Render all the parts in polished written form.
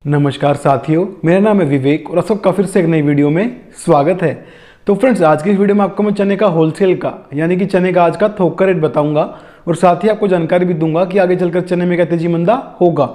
नमस्कार साथियों, मेरा नाम है विवेक और आप सबका फिर से एक नई वीडियो में स्वागत है। तो फ्रेंड्स, आज की इस वीडियो में आपको मैं चने का होलसेल का यानी कि चने का आज का थोक का रेट बताऊंगा और साथ ही आपको जानकारी भी दूंगा कि आगे चलकर चने में क्या तेजी मंदा होगा।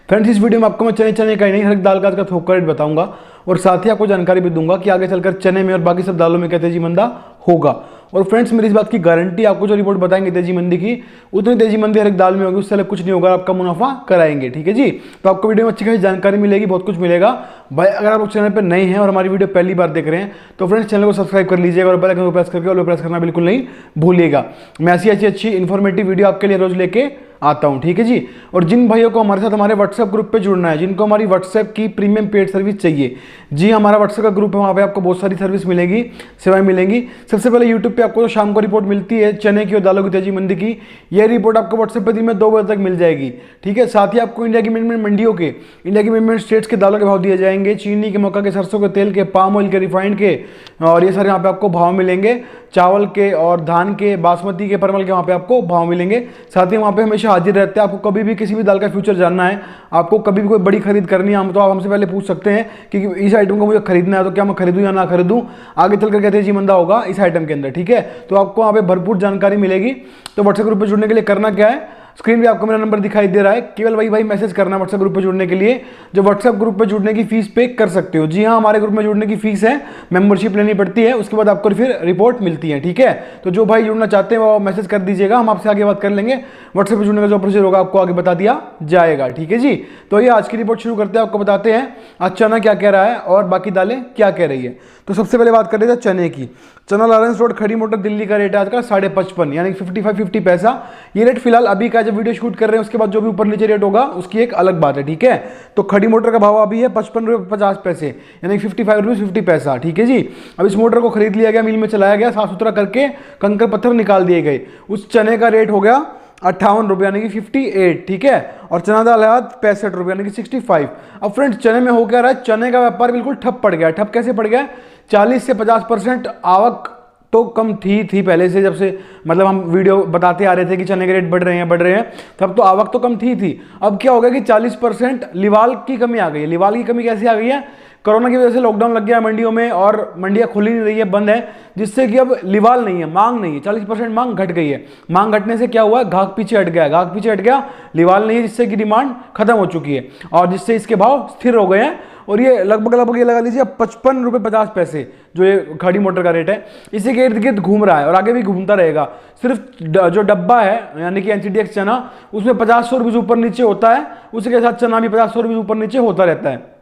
फ्रेंड्स, इस वीडियो में आपको मैं चने का ही नहीं, हर एक दाल का आज का थोक का रेट बताऊंगा और साथ ही आपको जानकारी भी दूंगा कि आगे चलकर चने में और बाकी सब दालों में क्या तेजी मंदा होगा। और फ्रेंड्स, मेरी इस बात की गारंटी, आपको जो रिपोर्ट बताएंगे तेजी मंदी की, उतनी तेजी मंदी हर एक दाल में होगी, उससे अलग कुछ नहीं होगा, आपका मुनाफा कराएंगे। ठीक है जी। तो आपको वीडियो में अच्छी खासी जानकारी मिलेगी, बहुत कुछ मिलेगा भाई। अगर आप चैनल पर नए हैं और हमारी वीडियो पहली बार देख रहे हैं तो फ्रेंड्स चैनल को सब्सक्राइब कर लीजिएगा और बेल आइकन को प्रेस करके ऑल प्रेस करना बिल्कुल नहीं भूलिएगा। मैं ऐसी अच्छी इन्फॉर्मेटिव वीडियो आपके लिए रोज लेके आता हूं। ठीक है जी। और जिन भाइयों को हमारे साथ हमारे व्हाट्सएप ग्रुप पे जुड़ना है, जिनको हमारी व्हाट्सएप की प्रीमियम पेड सर्विस चाहिए, जी हमारा व्हाट्सएप का ग्रुप है, वहाँ पे आपको बहुत सारी सर्विस मिलेगी, सेवाएं मिलेंगी। सबसे पहले यूट्यूब पे आपको शाम को रिपोर्ट मिलती है चने की और दालों की तेजी मंदी की, यह रिपोर्ट आपको व्हाट्सएप पे दिन में 2 बजे तक मिल जाएगी। ठीक है। साथ ही आपको इंडिया की मेन मंडियों के, इंडिया की मेन स्टेट्स के दालों के भाव दिए जाएंगे, चीनी के, मक्का के, सरसों के तेल के, पाम ऑयल के, रिफाइंड के, और ये सारे यहाँ पे आपको भाव मिलेंगे। चावल के और धान के, बासमती के, परमल के वहाँ पे आपको भाव मिलेंगे। साथ ही वहाँ पे हमेशा हाजिर रहते हैं। आपको कभी भी किसी भी दाल का फ्यूचर जानना है, आपको कभी भी कोई बड़ी खरीद करनी है, हम तो आप हमसे पहले पूछ सकते हैं कि इस आइटम को मुझे खरीदना है तो क्या मैं खरीदूं या ना खरीदूं, आगे चलकर क्या तेजी मंदा होगा इस आइटम के अंदर। ठीक है। तो आपको वहाँ पे भरपूर जानकारी मिलेगी। तो व्हाट्सएप ग्रुप पर जुड़ने के लिए करना क्या है, स्क्रीन पे आपको मेरा नंबर दिखाई दे रहा है, केवल वही मैसेज करना है व्हाट्सएप ग्रुप पे जुड़ने के लिए। जो व्हाट्सएप ग्रुप पे जुड़ने की फीस पे कर सकते हो। जी हाँ, हमारे ग्रुप में जुड़ने की फीस है, मेंबरशिप लेनी पड़ती है, उसके बाद आपको फिर रिपोर्ट मिलती है। ठीक है। तो जो भाई जुड़ना चाहते हैं वो मैसेज कर दीजिएगा, हम आपसे आगे बात कर लेंगे। व्हाट्सएप पे जुड़ने का जो प्रोसीजर होगा आपको आगे बता दिया जाएगा। ठीक है जी। तो ये आज की रिपोर्ट शुरू करते हैं, आपको बताते हैं आज चना क्या कह रहा है और बाकी दालें क्या कह रही है। तो सबसे पहले बात कर रहे थे चने की। चना लॉरेंस रोड खड़ी मोटर दिल्ली का रेट है आज का 55.5 यानी 55 पैसा। ये रेट फिलहाल अभी का जब वीडियो शूट कर रहे हैं, उसके बाद जो भी ऊपर नीचे रेट होगा उसकी एक अलग बात है। ठीक है। तो खड़ी मोटर का भाव अभी है 55 रुपये 50 पैसे यानी 55 रुपीज 50 पैसा। ठीक है जी। अब इस मोटर को खरीद लिया गया, मिल में चलाया गया, साफ सुथरा करके कंकर पत्थर निकाल दिए गए। उस चने का रेट हो गया 58 रुपये यानी कि 58। ठीक है। और चना दाल है 65 रुपये यानी कि 65। अब फ्रेंड्स, चने में हो क्या रहा है, चने का व्यापार बिल्कुल ठप पड़ गया। ठप कैसे पड़ गया? 40 से 50% आवक तो कम थी पहले से, जब से मतलब हम वीडियो बताते आ रहे थे कि चने के रेट बढ़ रहे हैं, तब तो आवक तो कम थी। अब क्या हो गया कि 40% लिवाल की कमी आ गई है। लिवाल की कमी कैसे आ गई है? कोरोना की वजह से लॉकडाउन लग गया है मंडियों में और मंडियां खुली नहीं रही है, बंद है, जिससे कि अब लिवाल नहीं है, मांग नहीं है। 40% मांग घट गई है। मांग घटने से क्या हुआ? घाक पीछे हट गया, लिवाल नहीं है, जिससे कि डिमांड खत्म हो चुकी है और जिससे इसके भाव स्थिर हो गए हैं। और ये लगभग ये लगा लीजिए 55 रुपये 50 पैसे जो ये खड़ी मोटर का रेट है, इसी के इर्द गिर्द घूम रहा है और आगे भी घूमता रहेगा। सिर्फ जो डब्बा है यानी कि एनसीडीएक्स चना, उसमें 50 रुपये ऊपर नीचे होता है, उसी के साथ चना भी 50 रुपये ऊपर नीचे होता रहता है।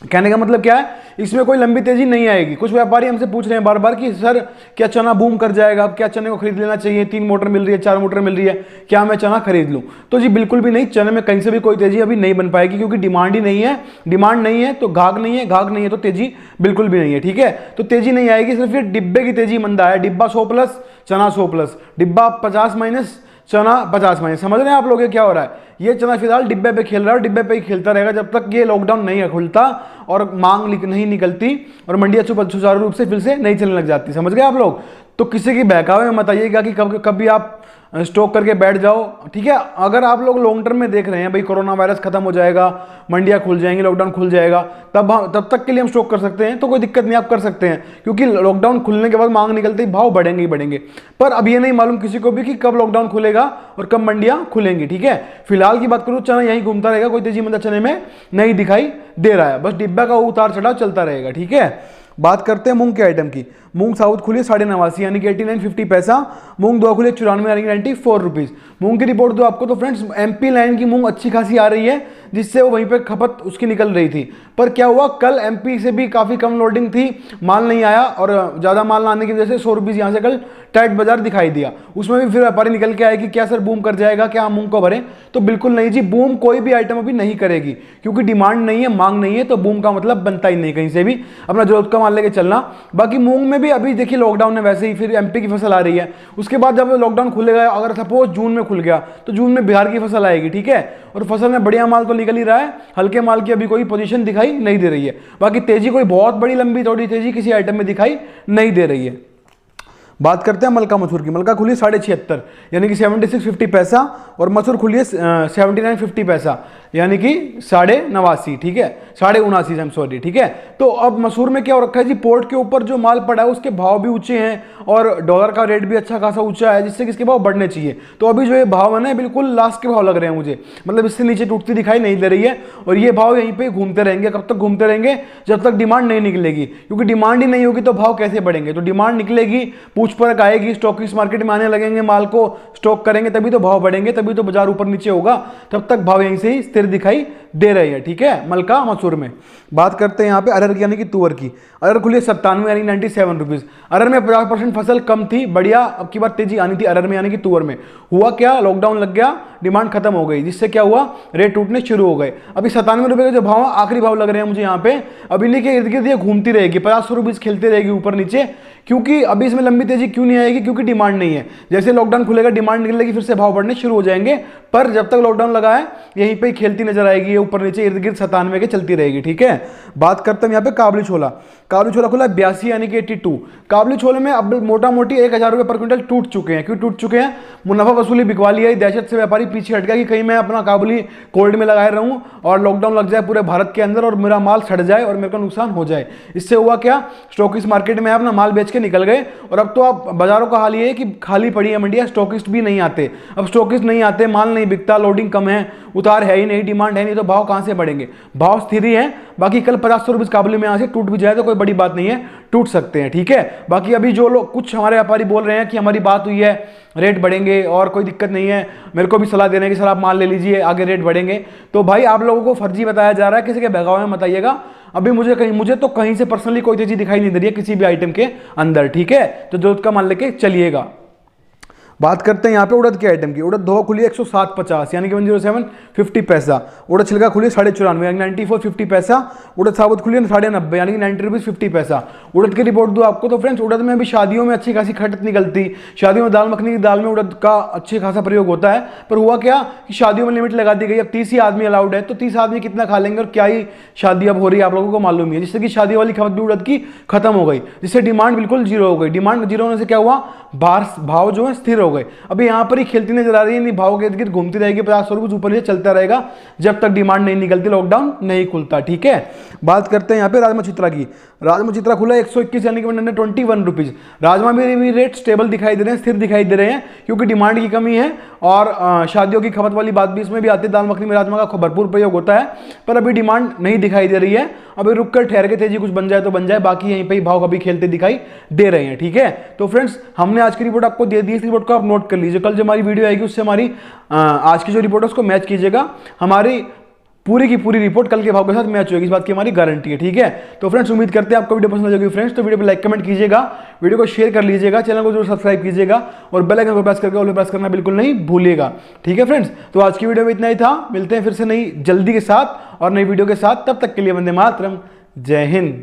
कहने का मतलब क्या है, इसमें कोई लंबी तेजी नहीं आएगी। कुछ व्यापारी हमसे पूछ रहे हैं बार बार कि सर क्या चना बूम कर जाएगा, क्या चने को खरीद लेना चाहिए, 3 मोटर मिल रही है, 4 मोटर मिल रही है, क्या मैं चना खरीद लूं? तो जी बिल्कुल भी नहीं, चने में कहीं से भी कोई तेजी अभी नहीं बन पाएगी, क्योंकि डिमांड ही नहीं है। डिमांड नहीं है तो घाघ नहीं है तो तेजी बिल्कुल भी नहीं है। ठीक है। तो तेजी नहीं आएगी, सिर्फ ये डिब्बे की तेजी मंदा है। डिब्बा 100 प्लस, चना 100 प्लस, डिब्बा 50 माइनस, चना 50 माइनस। समझ रहे हैं आप लोग ये क्या हो रहा है? ये चना फिलहाल डिब्बे पे खेल रहा है और डिब्बे पे ही खेलता रहेगा जब तक ये लॉकडाउन नहीं खुलता और मांग नहीं निकलती और मंडियां सुचारू रूप से फिर से नहीं चलने लग जाती। समझ गए आप लोग? तो किसी की बहकावे में मत आइएगा कि कभी आप स्टॉक करके बैठ जाओ। ठीक है। अगर आप लोग लॉन्ग टर्म में देख रहे हैं भाई कोरोना वायरस खत्म हो जाएगा, मंडियां खुल जाएंगी, लॉकडाउन खुल जाएगा, तब तक के लिए हम स्टॉक कर सकते हैं, तो कोई दिक्कत नहीं, आप कर सकते हैं, क्योंकि लॉकडाउन खुलने के बाद मांग निकलते ही भाव बढ़ेंगे ही बढ़ेंगे। पर अब ये नहीं मालूम किसी को भी कि कब लॉकडाउन खुलेगा और कब मंडियां खुलेंगी। ठीक है। फिलहाल की बात करूं, चना यहीं घूमता रहेगा, कोई तेजी मंदा चने में नहीं दिखाई दे रहा है, बस डिब्बा का उतार चढ़ाव चलता रहेगा। ठीक है। बात करते हैं मूंग के आइटम की। मूंग साउथ खुली 89 यानी कि 89.50 पैसा। मूंग दो खुली 94 यानी कि 94 रुपीज। मूंग की रिपोर्ट दो आपको, तो फ्रेंड्स एमपी लाइन की मूंग अच्छी खासी आ रही है, जिससे वो वहीं पे खपत उसकी निकल रही थी। पर क्या हुआ, कल एमपी से भी काफी कम लोडिंग थी, माल नहीं आया और ज्यादा माल ना आने की वजह से 100 रुपीज यहाँ से कल टाइट बाजार दिखाई दिया। उसमें भी फिर व्यापारी निकल के आए कि क्या सर बूम कर जाएगा, क्या हम मूंग को भरें? तो बिल्कुल नहीं जी, बूम कोई भी आइटम अभी नहीं करेगी, क्योंकि डिमांड नहीं है, मांग नहीं है, तो बूम का मतलब बनता ही नहीं कहीं से भी। अपना जरूरत का माल लेके चलना। बाकी मूंग में भी अभी देखिए लॉकडाउन है, वैसे ही फिर एमपी की फसल आ रही है, उसके बाद जब लॉकडाउन खुलेगा, अगर सपोज जून में खुल गया तो जून में बिहार की फसल आएगी। ठीक है। और फसल में बढ़िया माल तो निकल ही रहा है, हल्के माल की अभी कोई पोजीशन दिखाई नहीं दे रही है। बाकी तेजी कोई बहुत बड़ी लंबी चौड़ी तेजी किसी आइटम में दिखाई नहीं दे रही है। बात करते हैं मलका मसूर की। मलका खुली 76 यानी कि 76.50 पैसा और मसूर खुली है 79.50 पैसा। यानी कि 89.5, ठीक है, 79.5, आई एम सॉरी, ठीक है। तो अब मसूर में क्या हो रखा है जी, पोर्ट के ऊपर जो माल पड़ा है उसके भाव भी ऊंचे हैं और डॉलर का रेट भी अच्छा खासा ऊंचा है, जिससे किसके भाव बढ़ने चाहिए। तो अभी जो ये भाव है ना, बिल्कुल लास्ट के भाव लग रहे हैं मुझे, मतलब इससे नीचे टूटती दिखाई नहीं दे रही है और ये भाव यहीं पे घूमते रहेंगे। कब तक घूमते रहेंगे? जब तक डिमांड नहीं निकलेगी, क्योंकि डिमांड ही नहीं होगी तो भाव कैसे बढ़ेंगे। तो डिमांड निकलेगी, पूछ परख आएगी, स्टॉकिस्ट मार्केट में आने लगेंगे, माल को स्टॉक करेंगे, तभी तो भाव बढ़ेंगे, तभी तो बाजार ऊपर नीचे होगा। तब तक भाव यहीं से ही स्थिर दिखाई दे रहे हैं, ठीक है। मलका मसूर में बात करते हैं यहाँ पे अरहर की, यानी कि तुअर की। अरहर खुली 97 यानी 97 रुपीज। अरहर में 50% फसल कम थी, बढ़िया अब की बार तेजी आनी थी अरहर में, यानी कि तुअर में। हुआ क्या, लॉकडाउन लग गया, डिमांड खत्म हो गई, जिससे क्या हुआ, रेट टूटने शुरू हो गए। अभी 97 रुपए का जो भाव है, आखिरी भाव लग रहे हैं मुझे यहाँ पे। अब इन्हीं के इर्द गिर्द ये घूमती रहेगी, 50 रुपीज खेलती रहेगी ऊपर नीचे, क्योंकि अभी इसमें लंबी तेजी क्यों नहीं आएगी, क्योंकि डिमांड नहीं है। जैसे लॉकडाउन खुलेगा, डिमांड निकलेगी, फिर से भाव बढ़ने शुरू हो जाएंगे। पर जब तक लॉकडाउन लगा है, यहीं पे खेलती नजर आएगी, ऊपर नीचे इर्द गिर्द 97 के चलती रहेगी, ठीक है। बात करते हैं यहाँ पे काबुली छोला। काबुली छोला खुला 82 यानी कि 82। काबुली छोले में अब मोटा मोटी 1000 रुपये पर क्विंटल टूट चुके हैं। क्यों टूट चुके हैं? मुनाफा वसूली बिकवा लिया है, दहशत से व्यापारी पीछे हट गया कि कहीं मैं अपना काबुली कोल्ड में लगाए रहूं और लॉकडाउन लग जाए पूरे भारत के अंदर और मेरा माल सड़ जाए और मेरे को नुकसान हो जाए। इससे हुआ क्या, स्टॉकिस्ट मार्केट में अपना माल बेच के निकल गए और अब तो आप बाजारों का हाल ये है कि खाली पड़ी है मंडियां, स्टॉकिस्ट भी नहीं आते। अब स्टॉकिस्ट नहीं आते, माल नहीं बिकता, लोडिंग कम है, उतार है ही नहीं, डिमांड है नहीं, तो भाव कहां से बढ़ेंगे? भाव स्थिर ही है। बाकी कल 50 रुपये काबुली में यहाँ से टूट भी जाए तो कोई बड़ी बात नहीं है, टूट सकते हैं, ठीक है। बाकी अभी जो लोग, कुछ हमारे व्यापारी बोल रहे हैं कि हमारी बात हुई है, रेट बढ़ेंगे और कोई दिक्कत नहीं है, मेरे को भी सलाह दे रहे हैं कि सर आप माल ले लीजिए, आगे रेट बढ़ेंगे। तो भाई आप लोगों को फर्जी बताया जा रहा है, किसी के बहकावे में मत आइएगा। अभी मुझे तो कहीं से पर्सनली कोई तेजी दिखाई नहीं दे रही है किसी भी आइटम के अंदर, ठीक है। तो जरूरत का माल लेके चलिएगा। बात करते हैं यहाँ पे उड़द के आइटम की। उड़द धो खुली 107.50 यानी कि 107 50 पैसा। उड़द छिलका खुली 94.5 यानी 94 50 पैसा। उड़द साबुत खुली 90 यानी कि 90 रुपीज़ 50 पैसा। उड़द की रिपोर्ट दूँ आपको तो फ्रेंड्स, उड़द में भी शादियों में अच्छी खासी खटत निकलती, शादियों में दाल मखनी की दाल में उड़द का अच्छे खासा प्रयोग होता है। पर हुआ क्या कि शादियों में लिमिट लगा दी गई, अब 30 ही आदमी अलाउड है, तो 30 आदमी कितना खा लेंगे और क्या ही शादी अब हो रही है, आप लोगों को मालूम ही है, जिससे कि शादी वाली खपत भी उड़द की खत्म हो गई, जिससे डिमांड बिल्कुल जीरो हो गई। डिमांड जीरो होने से क्या हुआ, भाव जो है स्थिर हो गए। अभी यहाँ पर ही खेलती नजर आ रही है, नहीं भाव के इर्द गिर्द घूमती रहेगी, 50 रुपये ऊपर नीचे चलता रहेगा जब तक डिमांड नहीं निकलती, लॉकडाउन नहीं खुलता, ठीक है। बात करते हैं यहाँ पे राजमा चित्रा की। राजमा चित्रा खुला 121 यानी कि 121 रुपीज़। राजमा में भी रेट स्टेबल दिखाई दे रहे हैं, स्थिर दिखाई दे रहे हैं, क्योंकि डिमांड की कमी है और शादियों की खपत वाली बात भी इसमें भी आती है। दाल मखनी में राजमा का भरपूर प्रयोग होता है, पर अभी डिमांड नहीं दिखाई दे रही है। अभी रुक कर ठहर के तेजी कुछ बन जाए तो बन जाए, बाकी यहीं पे ही भाव कभी खेलते दिखाई दे रहे हैं, ठीक है। तो फ्रेंड्स, हमने आज की रिपोर्ट आपको दे दी, इस रिपोर्ट को आप नोट कर लीजिए। कल जो हमारी वीडियो आएगी उससे हमारी आज की जो रिपोर्ट है उसको मैच कीजिएगा। हमारी पूरी की पूरी रिपोर्ट कल के भाव के साथ मैच होगी, इस बात की हमारी गारंटी है, ठीक है। तो फ्रेंड्स, उम्मीद करते हैं आपको वीडियो पसंद आएगी फ्रेंड्स। तो वीडियो पे लाइक कमेंट कीजिएगा, वीडियो को शेयर कर लीजिएगा, चैनल को जरूर सब्सक्राइब कीजिएगा और बेल आइकन को प्रेस करके ऑल पे प्रेस करना बिल्कुल नहीं भूलिएगा, ठीक है फ्रेंड्स। तो आज की वीडियो में इतना ही था, मिलते हैं फिर से नई जल्दी के साथ और नई वीडियो के साथ। तब तक के लिए वंदे मातरम, जय हिंद।